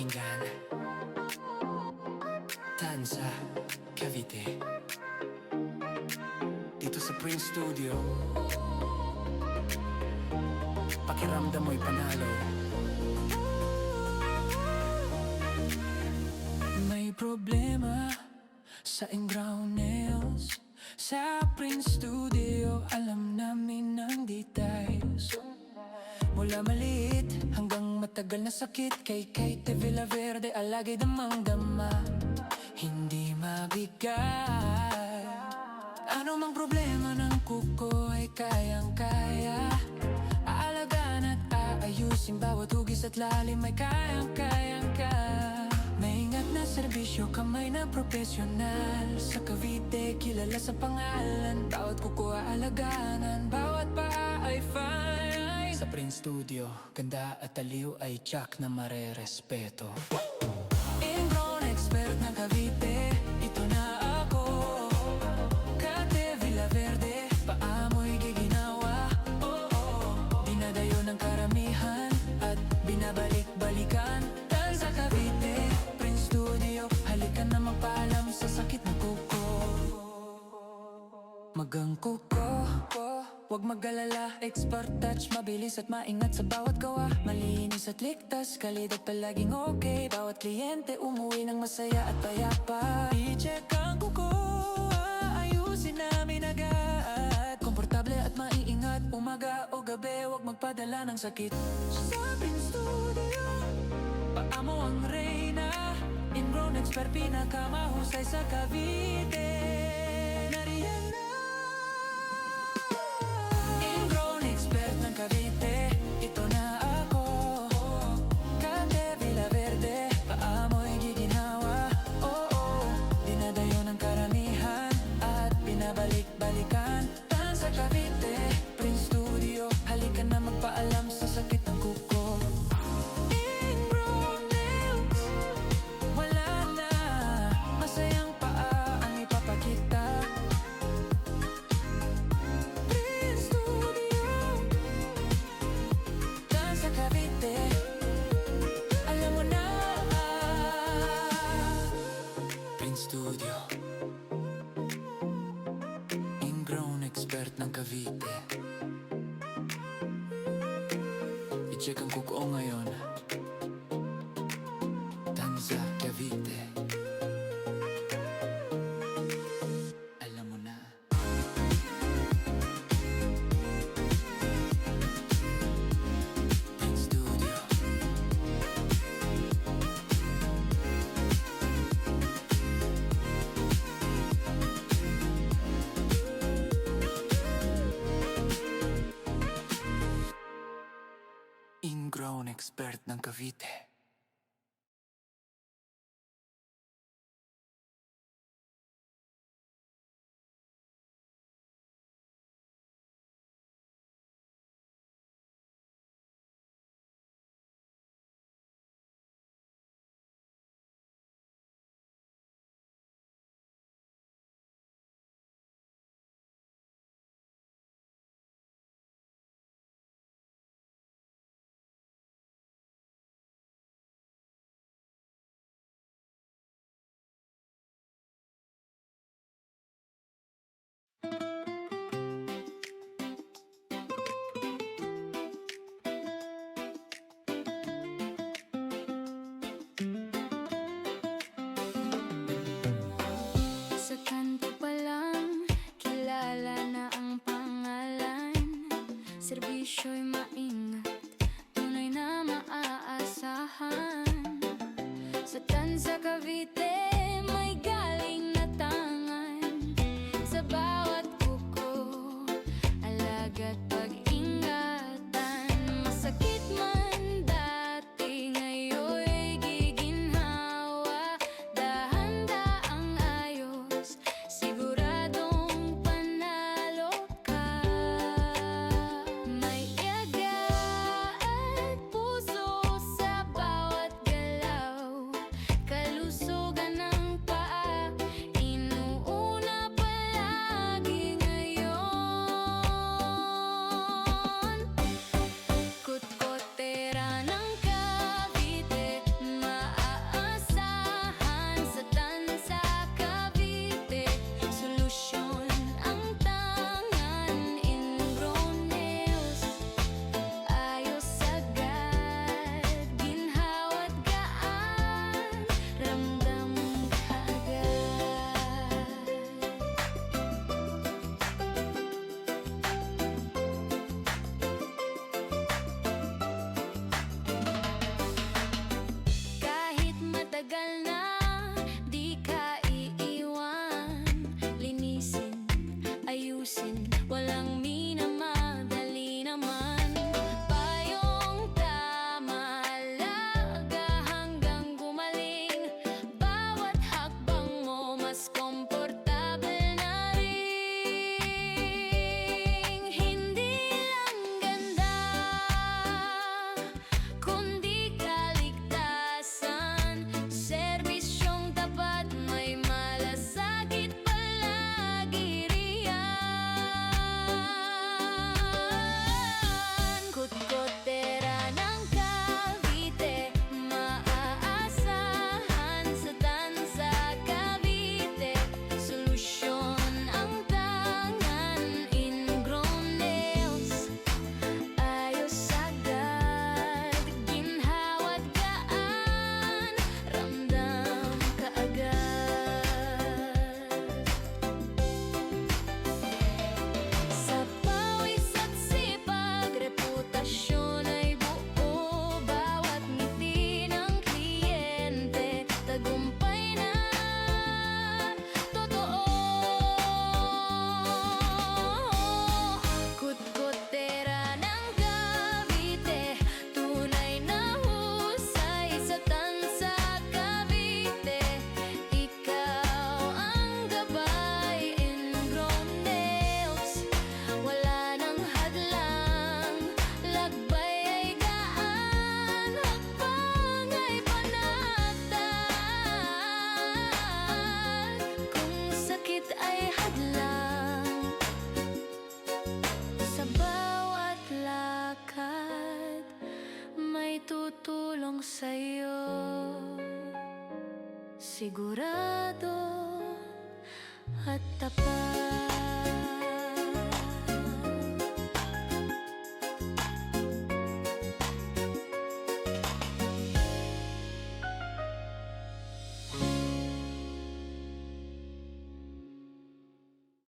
pakinggan. Tanza, Cavite. Dito sa Prince Studio, pakiramdam mo'y panalo. May problema sa in-ground nails. Sa Prince Studio, alam namin ang details. Mula maliit hanggang matagal na sakit, kay Kate Villaverde alagay damang-dama, hindi mabigay. Ano mang problema ng kuko ay kayang-kaya. Aalagaan at aayusin bawat hugis at lalim ay kayang-kayang ka. Maingat na serbisyo, kamay na profesional. Sa Cavite, kilala sa pangalan. Bawat kuko aalagaan, bawat paa ay fine. Sa Prince Studio, ganda at aliw ay tsak na marerespeto. Ingrown expert ng Cavite, ito na ako. Kate Villaverde, paamoy giginawa. Dinadayo ng karamihan at binabalik-balikan. Tanza Cavite, Prince Studio, halika na magpaalam sa sakit ng kuko. Magang kuko, huwag mag-alala, expert touch, mabilis at maingat sa bawat gawa. Malinis at ligtas, kalidad palaging okay. Bawat kliyente umuwi ng masaya at payapa. I-check ang kuko, ayusin namin agad. Komportable at maiingat, umaga o gabi, huwag magpadala ng sakit. Sa Prince Studio, paa mo ang reyna. Ingrown expert, pinakamahusay sa Cavite. Nariyan na Ingrown expert ng Cavite, ito na ako. Kate Villaverde, paamoy giginawa. Dinadayo ng karamihan at binabalik-balikan. Tanza Cavite, Prince Studio, halika na magpaalam sa sakit ng kuko. Ingrown nails, wala na, masayang paa ang ipapakita. Prince Studio, Tanza Cavite, alam mo na. Prince Studio, ingrown expert ng Cavite. I-check ang kuko ngayon. Tanza Cavite, alam mo na. Prince Studio, ingrown expert ng Cavite. Sa kanto pa lang, kilala na ang pangalan. Serbisyo'y maingat, tunay na maaasahan. Sa Tanza Cavite, may galing na tangan. Sa bawat kuko, alaga't pag-ingatan. Masakit man dati, ngayon'y giginhawa. Dahan-daang ayos, siguradong panalo ka. May yaga at puso sa bawat galaw. Kalusugan na sigurado at tapat.